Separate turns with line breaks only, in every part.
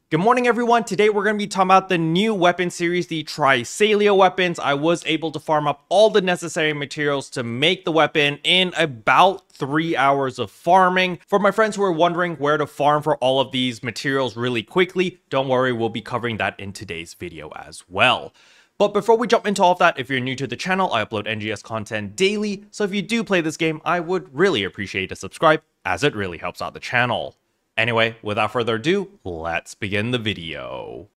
Good morning, everyone. Today we're going to be talking about the new weapon series, the Trisalia weapons. I was able to farm up all the necessary materials to make the weapon in about 3 hours of farming. For my friends who are wondering where to farm for all of these materials really quickly, don't worry, we'll be covering that in today's video as well. But before we jump into all of that, if you're new to the channel, I upload NGS content daily, so if you do play this game, I would really appreciate a subscribe, as it really helps out the channel. Anyway, without further ado, let's begin the video.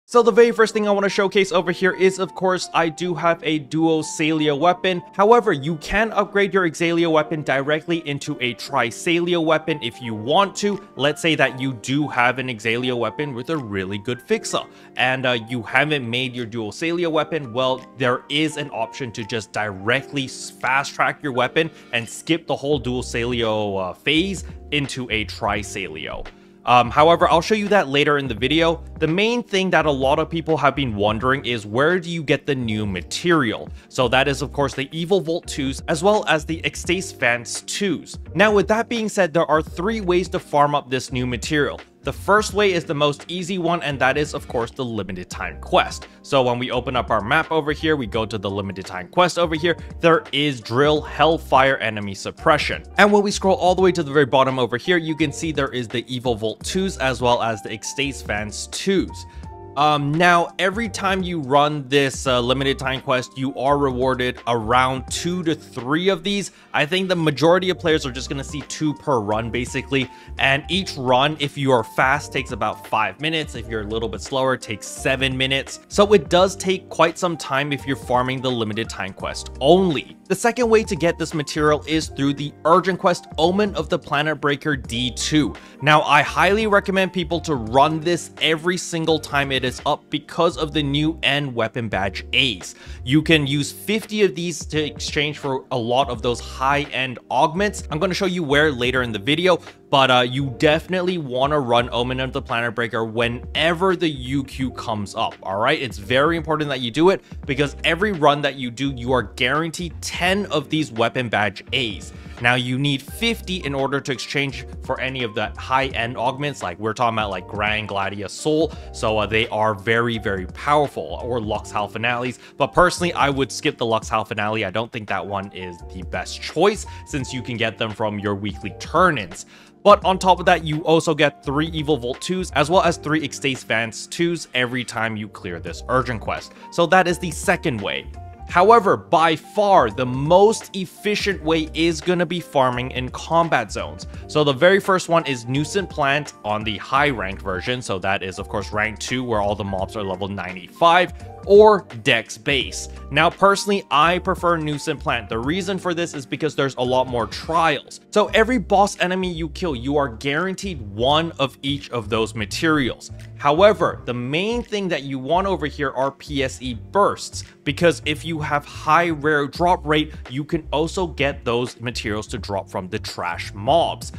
So the very first thing I want to showcase over here is, of course, I do have a Duosalia weapon. However, you can upgrade your Exalia weapon directly into a Trisalia weapon if you want to. Let's say that you do have an Exalia weapon with a really good fixer, and you haven't made your Duosalia weapon. Well, there is an option to just directly fast track your weapon and skip the whole Duosalia phase into a Trisalia. However, I'll show you that later in the video. The main thing that a lot of people have been wondering is, where do you get the new material? So that is, of course, the Evil Volt 2s as well as the Phantasy 2s. Now, with that being said, there are 3 ways to farm up this new material. The first way is the most easy one, and that is, of course, the limited time quest. So when we open up our map over here, we go to the limited time quest over here, there is Drill Hellfire Enemy Suppression. And when we scroll all the way to the very bottom over here, you can see there is the Evil Volt 2s as well as the Phantasy 2s. Now, every time you run this limited time quest, you are rewarded around 2 to 3 of these. I think the majority of players are just going to see 2 per run, basically. And each run, if you are fast, takes about 5 minutes. If you're a little bit slower, it takes 7 minutes. So it does take quite some time if you're farming the limited time quest only. The second way to get this material is through the urgent quest Omen of the Planet Breaker D2. Now, I highly recommend people to run this every single time it is up because of the new End Weapon Badge A's. You can use 50 of these to exchange for a lot of those high-end augments. I'm going to show you where later in the video, but you definitely want to run Omen of the Planet Breaker whenever the UQ comes up, all right? It's very important that you do it because every run that you do, you are guaranteed 10 of these Weapon Badge A's. Now, you need 50 in order to exchange for any of the high-end augments, like we're talking about like Grand Gladia Soul, so they are very, very powerful, or Lux Hal Finales. But personally, I would skip the Lux Hal Finale. I don't think that one is the best choice since you can get them from your weekly turn-ins. But on top of that, you also get 3 Evil Volt 2s as well as 3 Phantasy 2s every time you clear this urgent quest. So that is the second way. However, by far, the most efficient way is going to be farming in combat zones. So the very first one is Nuisance Plant on the high ranked version. So that is, of course, rank 2, where all the mobs are level 95, or Dex Base. Now, personally, I prefer Nuisance Plant. The reason for this is because there's a lot more trials. So every boss enemy you kill, you are guaranteed 1 of each of those materials. However, the main thing that you want over here are PSE bursts, because if you have high rare drop rate, you can also get those materials to drop from the trash mobs.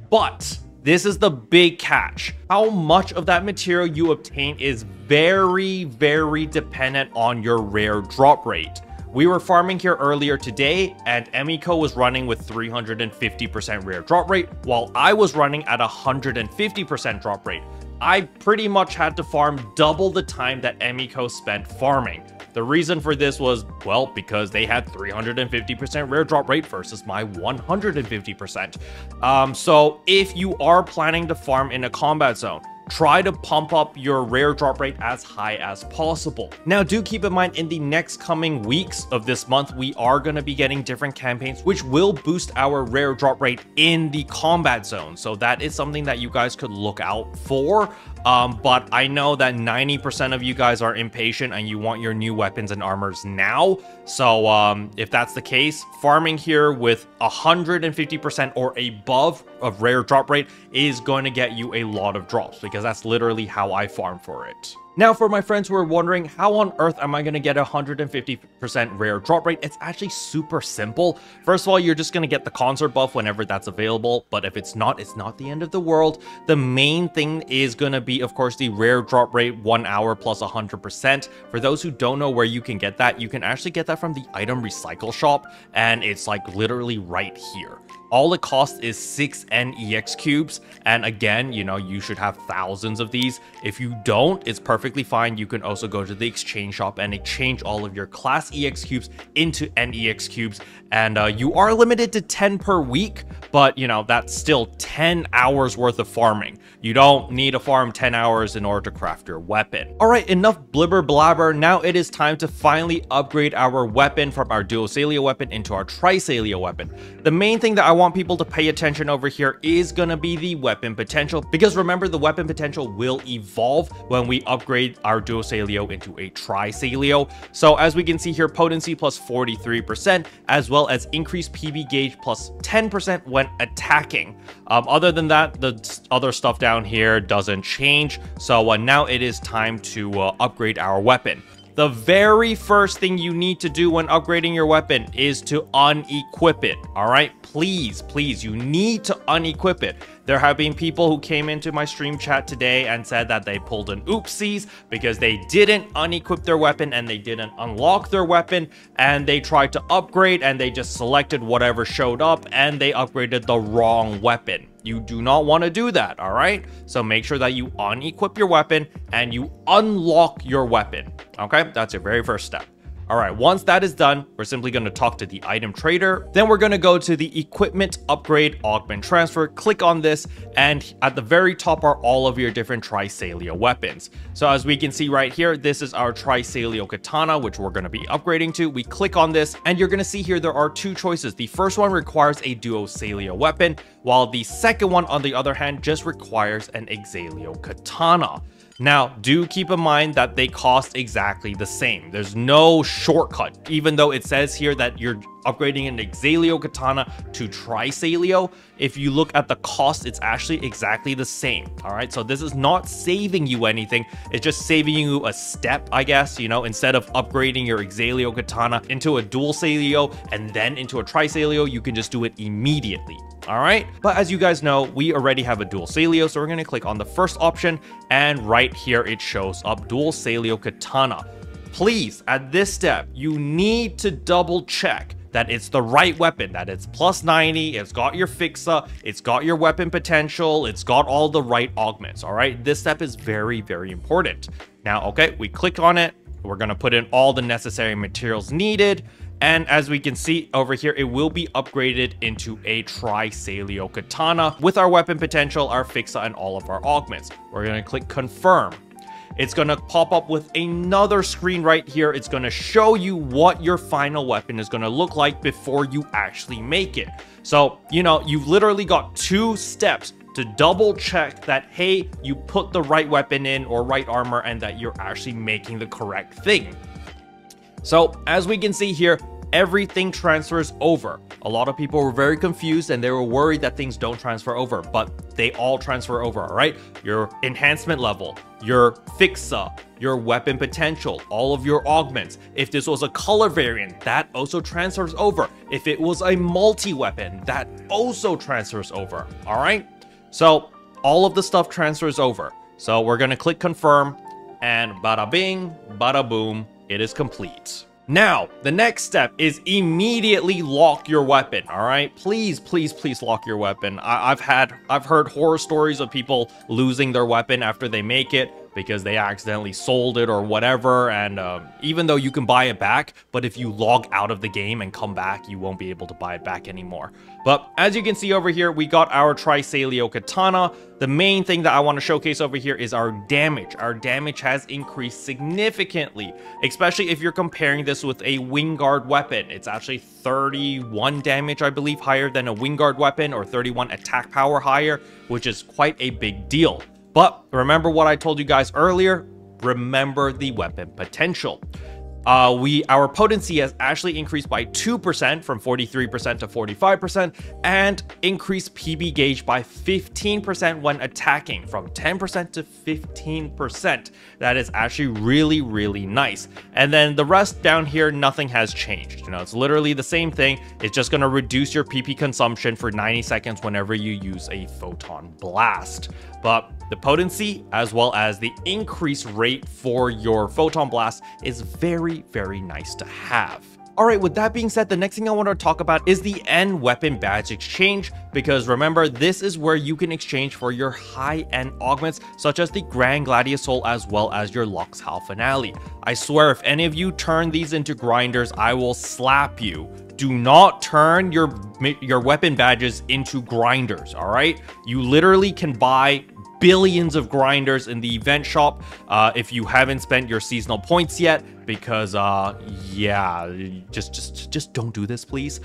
But this is the big catch. How much of that material you obtain is very, very dependent on your rare drop rate. We were farming here earlier today, and Emiko was running with 350% rare drop rate, while I was running at 150% drop rate. I pretty much had to farm double the time that Emiko spent farming. The reason for this was, well, because they had 350% rare drop rate versus my 150%. So if you are planning to farm in a combat zone, try to pump up your rare drop rate as high as possible. Now, do keep in mind, in the next coming weeks of this month, we are going to be getting different campaigns which will boost our rare drop rate in the combat zone. So that is something that you guys could look out for. But I know that 90% of you guys are impatient and you want your new weapons and armors now. So if that's the case, farming here with 150% or above of rare drop rate is going to get you a lot of drops, because that's literally how I farm for it. Now, for my friends who are wondering, how on earth am I going to get 150% rare drop rate? It's actually super simple. First of all, you're just going to get the concert buff whenever that's available, but if it's not the end of the world. The main thing is going to be, of course, the rare drop rate 1 hour plus 100%. For those who don't know where you can get that, you can actually get that from the item recycle shop, and it's like literally right here. All it costs is 6 NEX cubes, and again, you know, you should have thousands of these. If you don't, it's perfectly fine. You can also go to the exchange shop and exchange all of your class EX cubes into NEX cubes, and you are limited to 10 per week, but you know, that's still 10 hours worth of farming. You don't need to farm 10 hours in order to craft your weapon. All right, enough blibber blabber. Now it is time to finally upgrade our weapon from our duosalia weapon into our trisalia weapon. The main thing that I want people to pay attention over here is gonna be the weapon potential, because remember, the weapon potential will evolve when we upgrade our duosalio into a trisalio. So as we can see here, potency plus 43%, as well as increased PB gauge plus 10% when attacking. Other than that, the other stuff down here doesn't change. So now it is time to upgrade our weapon. The very first thing you need to do when upgrading your weapon is to unequip it. All right, please, you need to unequip it. There have been people who came into my stream chat today and said that they pulled an oopsies because they didn't unequip their weapon and they didn't unlock their weapon, and they tried to upgrade and they just selected whatever showed up and they upgraded the wrong weapon. You do not want to do that, all right? So make sure that you unequip your weapon and you unlock your weapon, okay? That's your very first step. All right, once that is done, we're simply going to talk to the item trader. Then we're going to go to the equipment upgrade augment transfer. Click on this, and at the very top are all of your different trisalia weapons. So as we can see right here, this is our trisalio katana, which we're going to be upgrading to. We click on this, and you're going to see here there are two choices. The first one requires a duosalia weapon, while the second one, on the other hand, just requires an exalio katana. Now, do keep in mind that they cost exactly the same. There's no shortcut, even though it says here that you're upgrading an exalio katana to trisalio. If you look at the cost, it's actually exactly the same. All right, so this is not saving you anything. It's just saving you a step, I guess. You know, instead of upgrading your exalio katana into a duosalio and then into a trisalio, you can just do it immediately. All right, but as you guys know, we already have a duosalio, so we're going to click on the first option, and right here it shows up duosalio katana. Please, at this step, you need to double check that it's the right weapon, that it's plus 90, it's got your fixa, it's got your weapon potential, it's got all the right augments. All right, this step is very, very important. Now, okay, we click on it. We're going to put in all the necessary materials needed. And as we can see over here, it will be upgraded into a trisalio katana with our weapon potential, our fixa, and all of our augments. We're going to click confirm. It's going to pop up with another screen right here. It's going to show you what your final weapon is going to look like before you actually make it. So, you know, you've literally got 2 steps to double check that, hey, you put the right weapon in or right armor and that you're actually making the correct thing. So as we can see here, everything transfers over. A lot of people were very confused and they were worried that things don't transfer over, but they all transfer over, all right? Your enhancement level, your fixa, your weapon potential, all of your augments. If this was a color variant, that also transfers over. If it was a multi-weapon, that also transfers over, all right? So all of the stuff transfers over. So we're gonna click confirm, and bada bing, bada boom, it is complete. Now, the next step is immediately lock your weapon, all right? Please, please, please lock your weapon. I've heard horror stories of people losing their weapon after they make it because they accidentally sold it or whatever, and even though you can buy it back, but if you log out of the game and come back, you won't be able to buy it back anymore. But as you can see over here, we got our trisalio katana. The main thing that I want to showcase over here is our damage. Our damage has increased significantly, especially if you're comparing this with a wingguard weapon. It's actually 31 damage, I believe, higher than a wingguard weapon, or 31 attack power higher, which is quite a big deal. But remember what I told you guys earlier, remember the weapon potential. Our potency has actually increased by 2% from 43% to 45%, and increased PB gauge by 15% when attacking, from 10% to 15%. That is actually really, really nice. And then the rest down here, nothing has changed. You know, it's literally the same thing. It's just going to reduce your PP consumption for 90 seconds whenever you use a photon blast. But the potency, as well as the increase rate for your photon blast, is very, very nice to have. Alright, with that being said, the next thing I want to talk about is the end weapon badge exchange, because remember, this is where you can exchange for your high-end augments, such as the Grand Gladiator as well as your Lux Hal Finale. I swear, if any of you turn these into grinders, I will slap you. Do not turn your weapon badges into grinders, alright? You literally can buy billions of grinders in the event shop if you haven't spent your seasonal points yet, because yeah, just don't do this, please.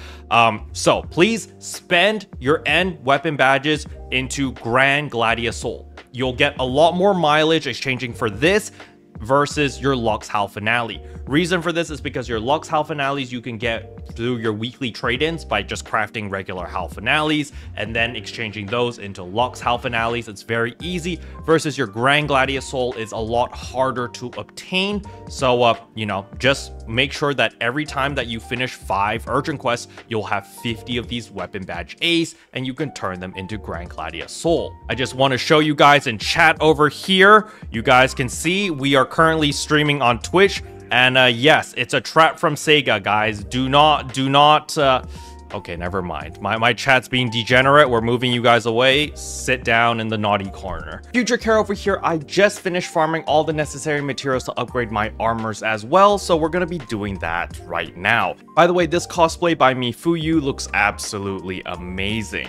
So please spend your end weapon badges into Grand Gladiator. You'll get a lot more mileage exchanging for this versus your Lux Hal Finale. Reason for this is because your Lux Hal Finales you can get through your weekly trade-ins by just crafting regular Hal Finales and then exchanging those into Lux Hal Finales. It's very easy, versus your Grand Gladiator is a lot harder to obtain. So you know, just make sure that every time that you finish 5 urgent quests, you'll have 50 of these weapon badge A's and you can turn them into Grand Gladiator. I just want to show you guys in chat over here. You guys can see we are currently streaming on Twitch, and yes, it's a trap from Sega, guys. Do not okay, never mind. My chat's being degenerate. We're moving you guys away. Sit down in the naughty corner. Future Care over here, I just finished farming all the necessary materials to upgrade my armors as well, so we're gonna be doing that right now. By the way, this cosplay by Mifuyu looks absolutely amazing.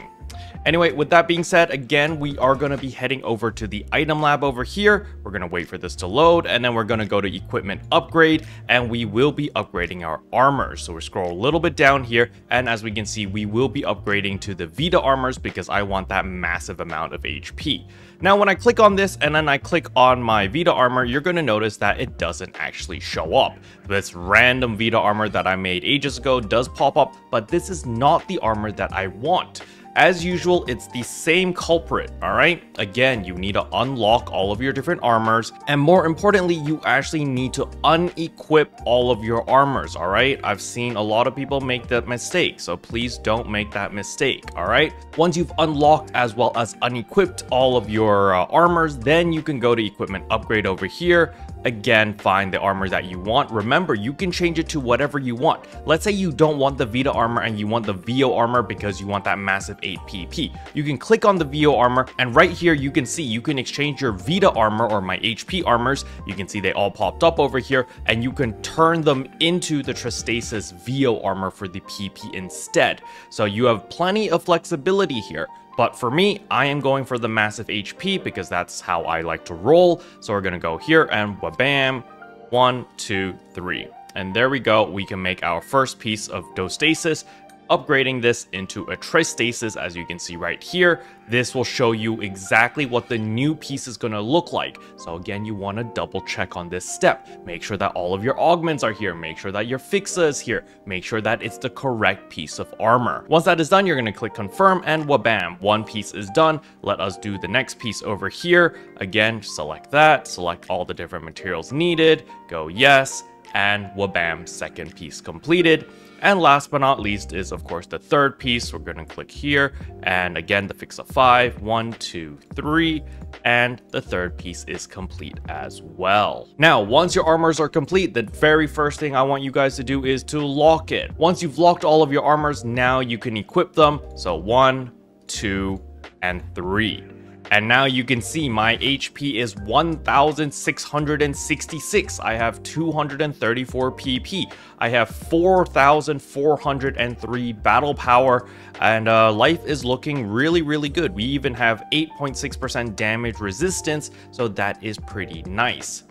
Anyway, with that being said, again, we are going to be heading over to the item lab over here. We're going to wait for this to load, and then we're going to go to equipment upgrade, and we will be upgrading our armors. So we scroll a little bit down here, and as we can see, we will be upgrading to the Vita armors because I want that massive amount of HP. Now, when I click on this and then I click on my Vita armor, you're going to notice that it doesn't actually show up. This random Vita armor that I made ages ago does pop up, but this is not the armor that I want. As usual, it's the same culprit, alright? Again, you need to unlock all of your different armors, and more importantly, you actually need to unequip all of your armors, alright? I've seen a lot of people make that mistake, so please don't make that mistake, alright? Once you've unlocked as well as unequipped all of your armors, then you can go to equipment upgrade over here. Again, find the armor that you want. Remember, you can change it to whatever you want. Let's say you don't want the Vita armor and you want the VO armor because you want that massive 8 PP. You can click on the VO armor, and right here you can see you can exchange your Vita armor or my HP armors. You can see they all popped up over here, and you can turn them into the Tristasis VO armor for the PP instead. So you have plenty of flexibility here. But for me, I am going for the massive HP because that's how I like to roll. So we're going to go here and wabam, 1, 2, 3. And there we go. We can make our first piece of Dostasis, upgrading this into a Tristasis, as you can see right here. This will show you exactly what the new piece is going to look like. So again, you want to double check on this step. Make sure that all of your augments are here. Make sure that your fixa is here. Make sure that it's the correct piece of armor. Once that is done, you're going to click confirm, and wabam, one piece is done. Let us do the next piece over here. Again, select that, select all the different materials needed, go yes, and wabam, second piece completed. And last but not least is, of course, the third piece. We're going to click here, and again, the fix of 5, 1, 2, 3, and the third piece is complete as well. Now, once your armors are complete, the very first thing I want you guys to do is to lock it. Once you've locked all of your armors, now you can equip them. So 1, 2, and 3. And now you can see my HP is 1,666. I have 234 PP. I have 4,403 battle power, and life is looking really, really good. We even have 8.6% damage resistance, so that is pretty nice.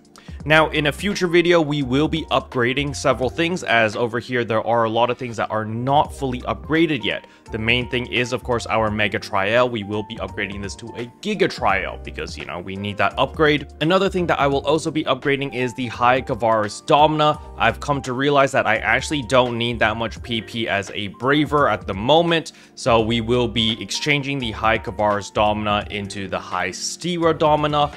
Now, in a future video, we will be upgrading several things, as over here there are a lot of things that are not fully upgraded yet. The main thing is, of course, our Mega Trial. We will be upgrading this to a Giga Trial because, you know, we need that upgrade. Another thing that I will also be upgrading is the High Kavaris Domina. I've come to realize that I actually don't need that much PP as a Braver at the moment, so we will be exchanging the High Kavaris Domina into the High Stira Domina,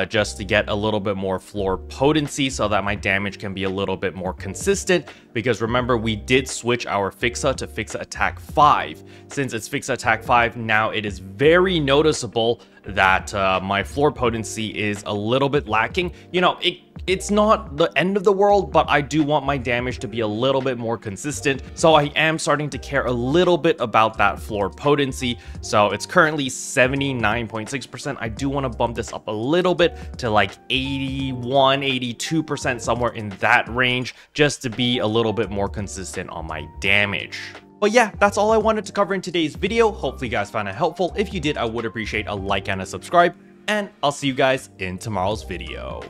just to get a little bit more floor potency so that my damage can be a little bit more consistent. because remember, we did switch our Fixa to Fixa Attack 5. Since it's Fixa Attack 5, now it is very noticeable that my floor potency is a little bit lacking. You know, it's not the end of the world, but I do want my damage to be a little bit more consistent. So I am starting to care a little bit about that floor potency. So it's currently 79.6%. I do want to bump this up a little bit to like 81, 82%, somewhere in that range, just to be a little bit more consistent on my damage. But yeah, that's all I wanted to cover in today's video. Hopefully you guys found it helpful. If you did, I would appreciate a like and a subscribe, and I'll see you guys in tomorrow's video.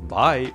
Bye.